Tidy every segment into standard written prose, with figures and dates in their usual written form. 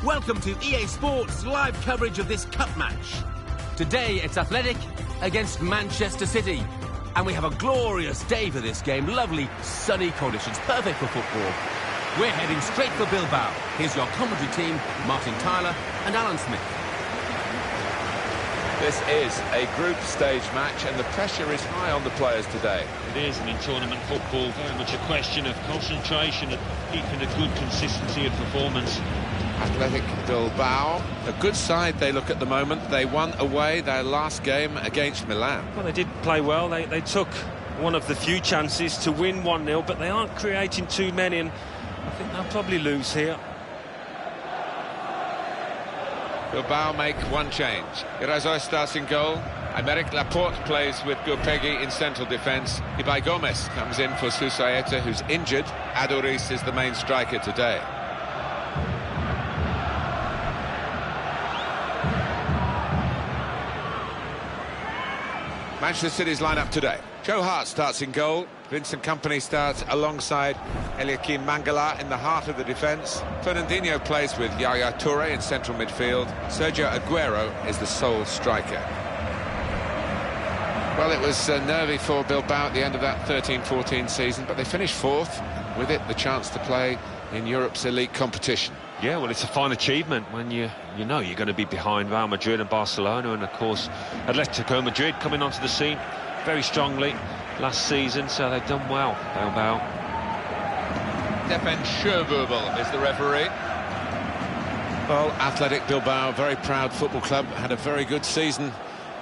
Welcome to EA Sports live coverage of this cup match. Today it's Athletic against Manchester City. And we have a glorious day for this game. Lovely sunny conditions, perfect for football. We're heading straight for Bilbao. Here's your commentary team, Martin Tyler and Alan Smith. This is a group stage match and the pressure is high on the players today. It is, and in tournament football, very much a question of concentration and keeping a good consistency of performance. Athletic Bilbao, a good side they look at the moment. They won away their last game against Milan. Well, they did play well. They took one of the few chances to win 1-0, but they aren't creating too many, and I think they'll probably lose here. Bilbao make one change. Irazoy starts in goal. Aymeric Laporte plays with Gurpegi in central defence. Ibai Gomez comes in for Susaeta, who's injured. Aduriz is the main striker today. Manchester City's lineup today. Joe Hart starts in goal. Vincent Kompany starts alongside Eliakim Mangala in the heart of the defence. Fernandinho plays with Yaya Toure in central midfield. Sergio Aguero is the sole striker. Well, it was nervy for Bilbao at the end of that 13-14 season, but they finished fourth. With it, the chance to play in Europe's elite competition. Yeah, well, it's a fine achievement when you know you're going to be behind Real Madrid and Barcelona, and of course Atletico Madrid coming onto the scene very strongly last season, so they've done well, Bilbao. Stefan Schöbel is the referee. Well, Athletic Bilbao, very proud football club, had a very good season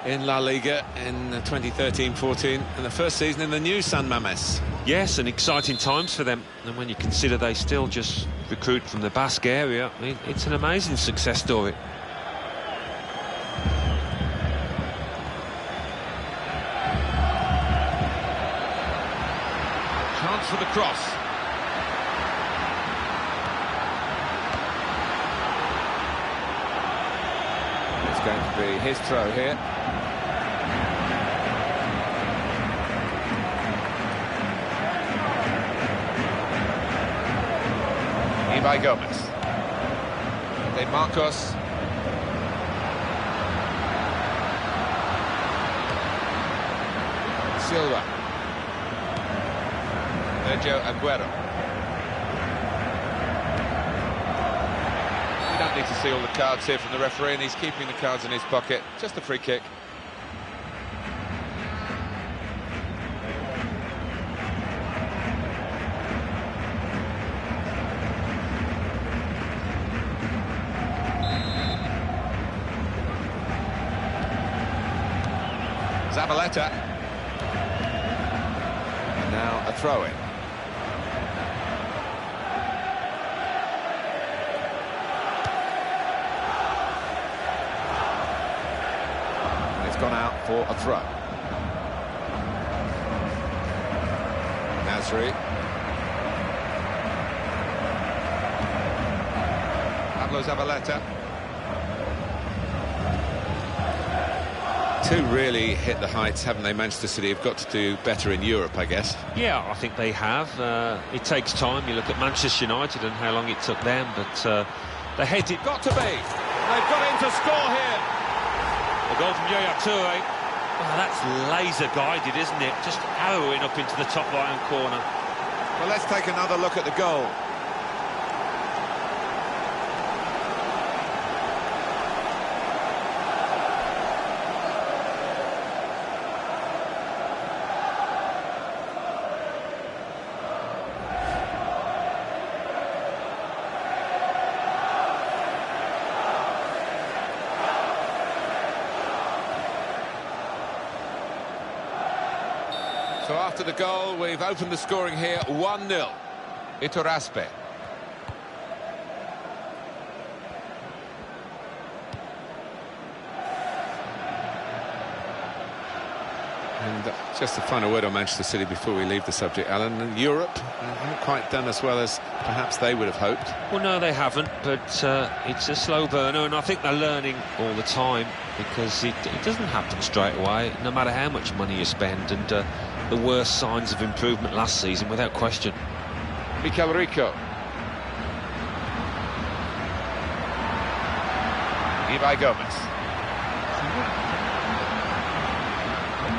in La Liga in 2013-14, and the first season in the new San Mamés. Yes, and exciting times for them, and when you consider they still just recruit from the Basque area, I mean, it's an amazing success story. Chance for the cross. It's going to be his throw here. Ibai Gomez. De Marcos. Silva. Sergio Aguero. You don't need to see all the cards here from the referee, and he's keeping the cards in his pocket. Just a free kick. Zabaleta. And now a throw-in. It's gone out for a throw. Nasri. Pablo Zabaleta. Two really hit the heights, haven't they? Manchester City have got to do better in Europe, I guess. Yeah, I think they have. It takes time. You look at Manchester United and how long it took them, but they headed... Got to be. They've got in to score here. A goal from Yaya Toure. Oh, that's laser-guided, isn't it? Just arrowing up into the top right-hand corner. Well, let's take another look at the goal. So after the goal, we've opened the scoring here, 1-0. Iturraspe. And just a final word on Manchester City before we leave the subject, Alan. Europe haven't quite done as well as perhaps they would have hoped. Well, no, they haven't, but it's a slow burner, and I think they're learning all the time, because it doesn't happen straight away, no matter how much money you spend, and there were signs of improvement last season, without question. Mikel Rico. Ibai Gomez.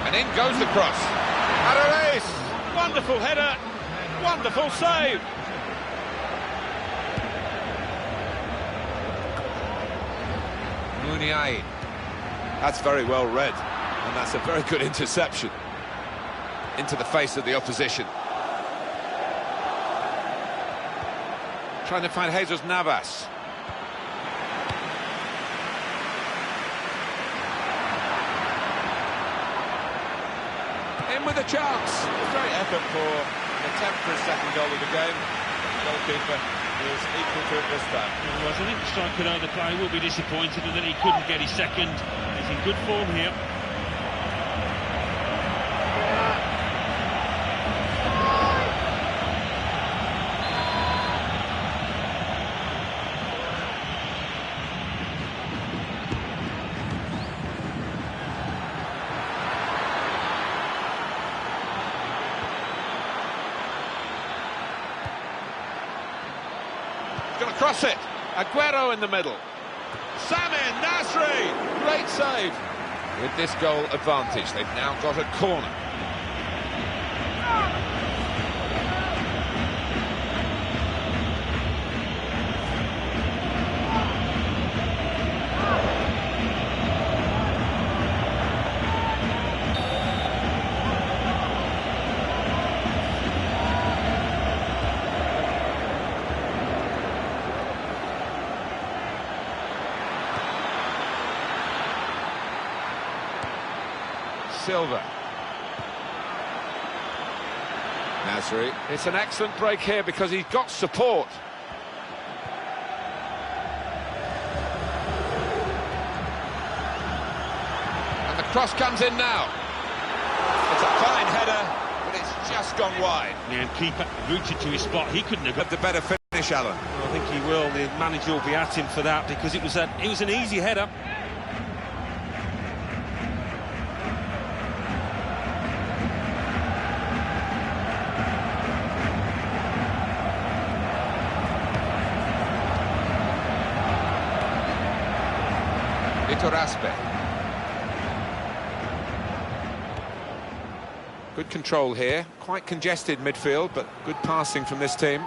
And in goes the cross. Arelis! Wonderful header, wonderful save. Muniain. That's very well read, and that's a very good interception into the face of the opposition. Trying to find Jesus Navas. In with a chance. Great effort for an attempt for his second goal of the game. The goalkeeper is equal to it this time. Well, I think the striker of the play will be disappointed that he couldn't get his second. He's in good form here. Going to cross it. Aguero in the middle. Samir Nasri. Great save. With this goal advantage, they've now got a corner. Silva. Nasri. It's an excellent break here because he's got support. And the cross comes in now. It's a fine header, but it's just gone wide. Yeah, and keeper rooted to his spot. He couldn't have got The better finish, Alan. I think he will. The manager will be at him for that, because it was an easy header. Raspe. Good control here, quite congested midfield, but good passing from this team.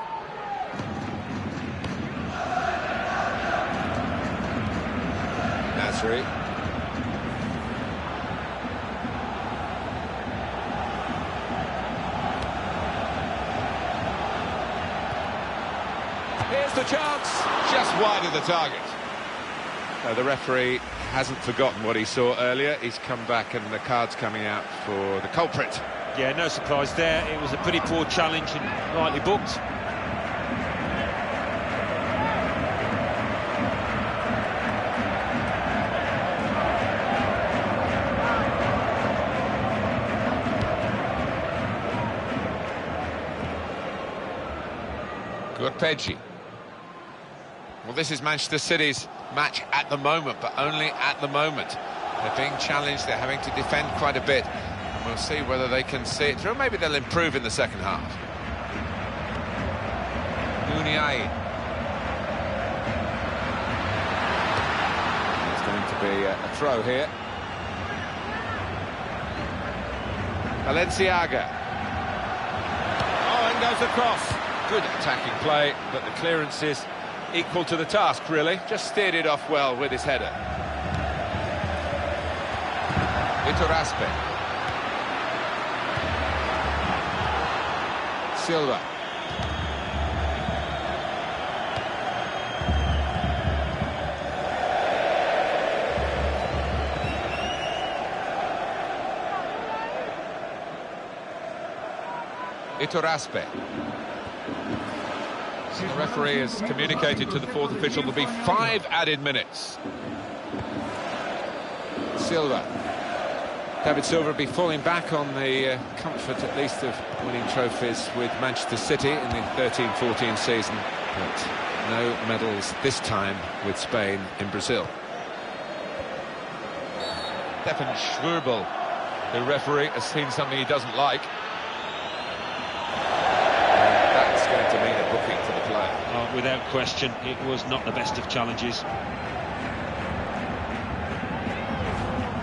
Nasri. Here's the chance, just wide of the target. The referee hasn't forgotten what he saw earlier. He's come back and the card's coming out for the culprit. Yeah, no surprise there. It was a pretty poor challenge and rightly booked. Gurpegi. Well, this is Manchester City's match at the moment, but only at the moment. They're being challenged, they're having to defend quite a bit, and we'll see whether they can see it through. Maybe they'll improve in the second half. Muniain. It's going to be a throw here. Balenciaga. Oh, in goes the cross. Good attacking play, but the clearance is equal to the task, really. Just steered it off well with his header. Raspe. Silva. Raspe. The referee has communicated to the fourth official there'll be 5 added minutes. Silva. David Silva will be falling back on the comfort, at least, of winning trophies with Manchester City in the 13-14 season, but no medals this time with Spain in Brazil. Stefan Schwurbel, the referee, has seen something he doesn't like. And that's going to mean a booking for the player. Oh, without question, it was not the best of challenges.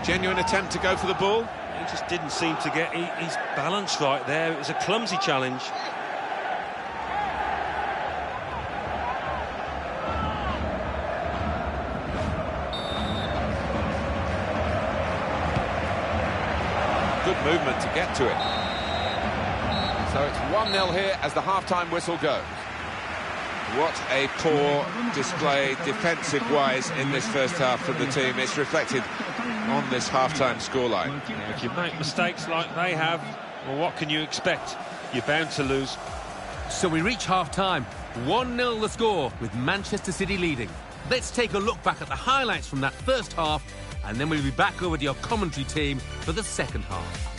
Genuine attempt to go for the ball. He just didn't seem to get his balance right there. It was a clumsy challenge. Good movement to get to it. So it's 1-0 here as the half-time whistle goes. What a poor display defensive-wise in this first half from the team. It's reflected on this half-time scoreline. If you make mistakes like they have, well, what can you expect? You're bound to lose. So we reach half-time. 1-0 the score, with Manchester City leading. Let's take a look back at the highlights from that first half, and then we'll be back over to your commentary team for the second half.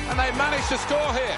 And they managed to score here.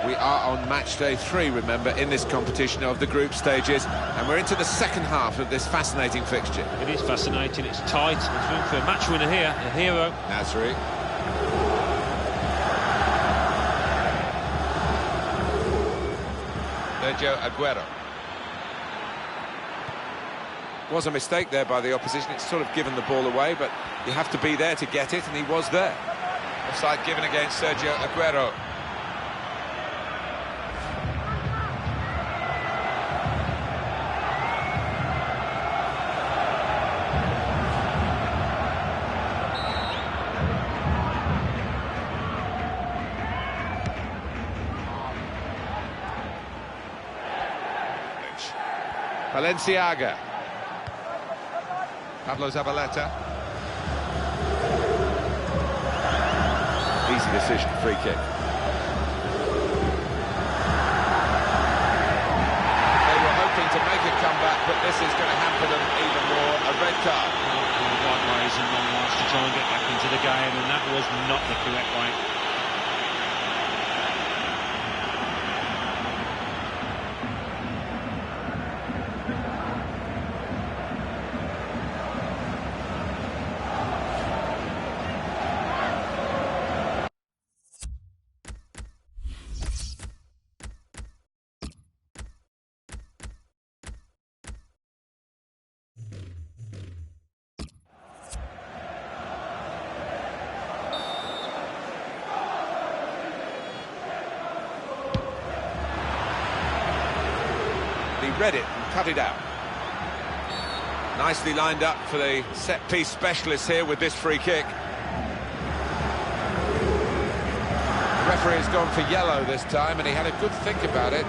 We are on match day 3, remember, in this competition of the group stages, and we're into the second half of this fascinating fixture. It is fascinating, it's tight, there's room for a match winner here, a hero. Nasri. Sergio Aguero. Was a mistake there by the opposition. It's sort of given the ball away, but you have to be there to get it, and he was there. Offside given against Sergio Aguero. Balenciaga. Pablo Zabaleta. Easy decision, free kick. They were hoping to make a comeback, but this is going to hamper them even more. A red card. Right ways and wrong ones to try and get back into the game, and that was not the correct way. He read it and cut it out. Nicely lined up for the set-piece specialist here with this free kick. The referee has gone for yellow this time, and he had a good think about it.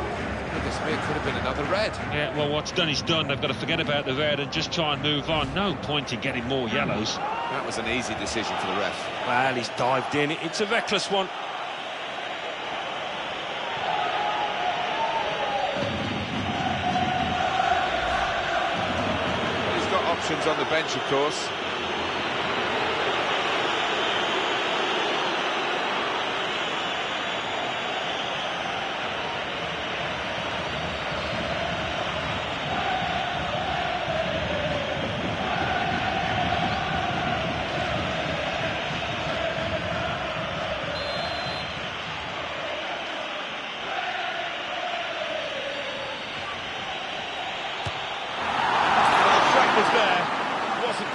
Goodness me, it could have been another red. Yeah, well, what's done is done. They've got to forget about the red and just try and move on. No point in getting more yellows. That was an easy decision for the ref. Well, he's dived in. It's a reckless one. He's got options on the bench, of course.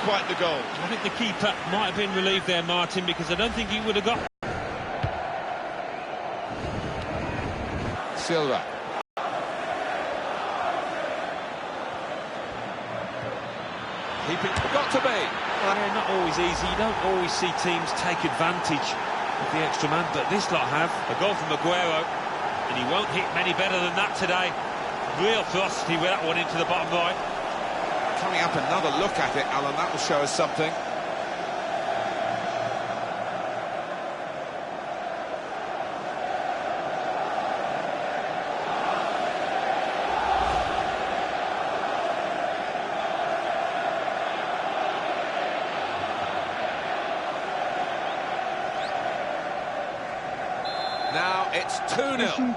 quite the goal. I think the keeper might have been relieved there, Martin, because I don't think he would have got... Silva. Keeping, got to be. Yeah, not always easy. You don't always see teams take advantage of the extra man, but this lot have. A goal from Aguero, and he won't hit many better than that today. Real thrusty with that one into the bottom right. Coming up, another look at it, Alan. That will show us something. Now it's 2-0.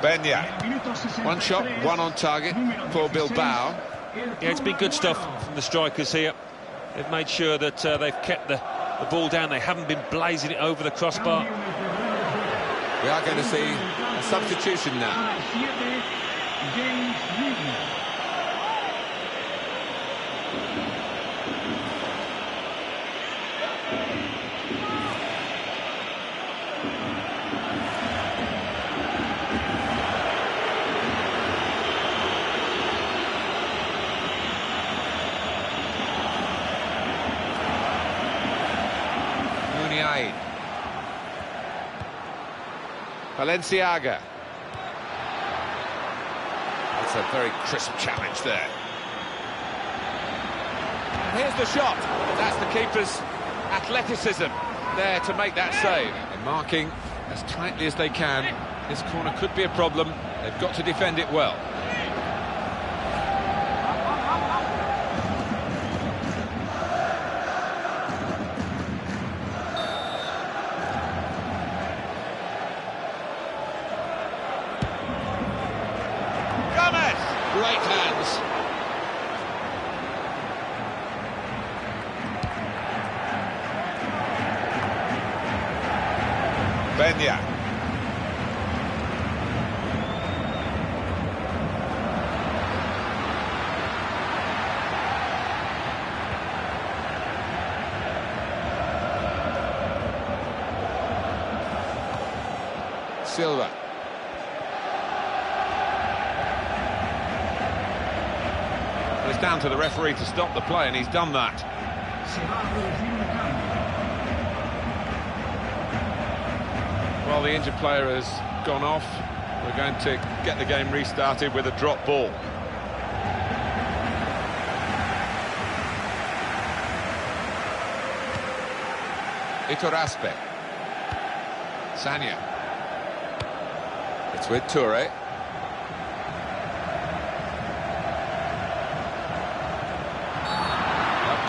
Benya. One shot, one on target for Bilbao. Yeah, it's been good stuff from the strikers here. They've made sure that they've kept the ball down. They haven't been blazing it over the crossbar. We are going to see a substitution now. Valenciaga. It's a very crisp challenge there. And here's the shot. That's the keeper's athleticism there to make that save. They're marking as tightly as they can. This corner could be a problem. They've got to defend it well. Great hands. Benya. Silva. It's down to the referee to stop the play, and he's done that. Well, the injured player has gone off. We're going to get the game restarted with a drop ball. Iturraspe. Sanya. It's with Toure.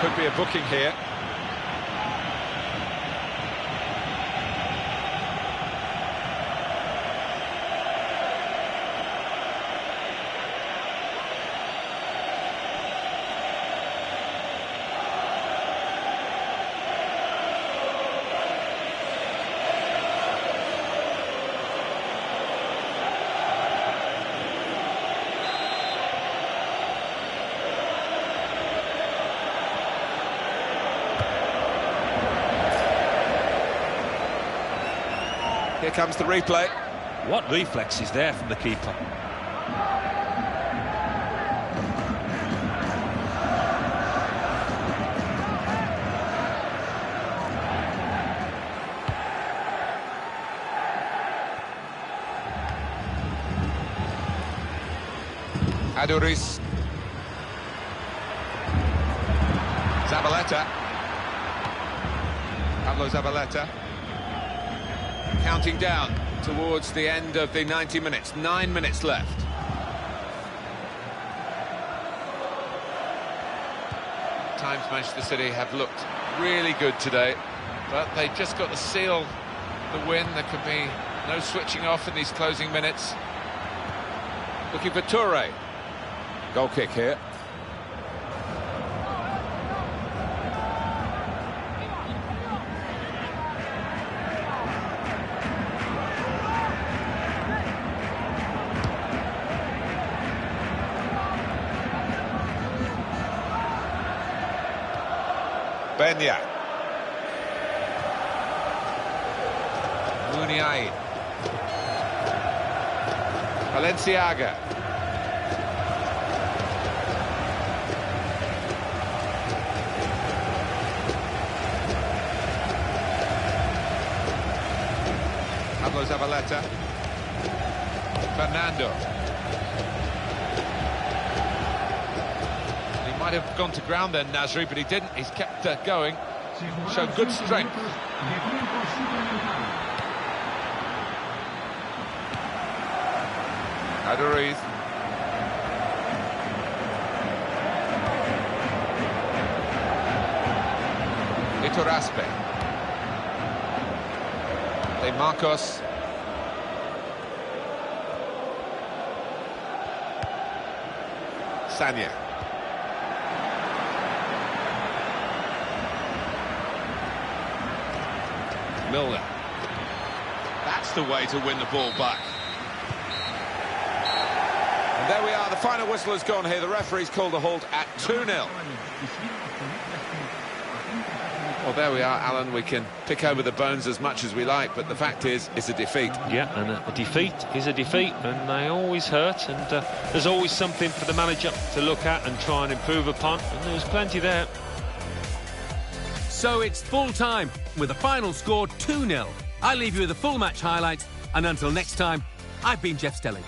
Could be a booking here. Here comes the replay. What reflex is there from the keeper? Aduriz. Zabaleta. Pablo Zabaleta. Counting down towards the end of the 90 minutes. 9 minutes left. At times Manchester City have looked really good today, but they just got to seal the win. There could be no switching off in these closing minutes. Looking for Toure. Goal kick here. Benya. Muniain. Valenciaga. Pablo Zabaleta. Fernando. He might have gone to ground then, Nasri, but he didn't. He's kept going. Showed good strength. Aduriz. Iturraspe. De Marcos. Sanya. Milner. That's the way to win the ball back. And there we are, the final whistle has gone here. The referee's called a halt at 2-0. Well, there we are, Alan. We can pick over the bones as much as we like, but the fact is, it's a defeat. Yeah, and a defeat is a defeat, and they always hurt, and there's always something for the manager to look at and try and improve upon, and there's plenty there. So it's full time, with the final score 2-0. I leave you with the full match highlights, and until next time, I've been Jeff Stelling.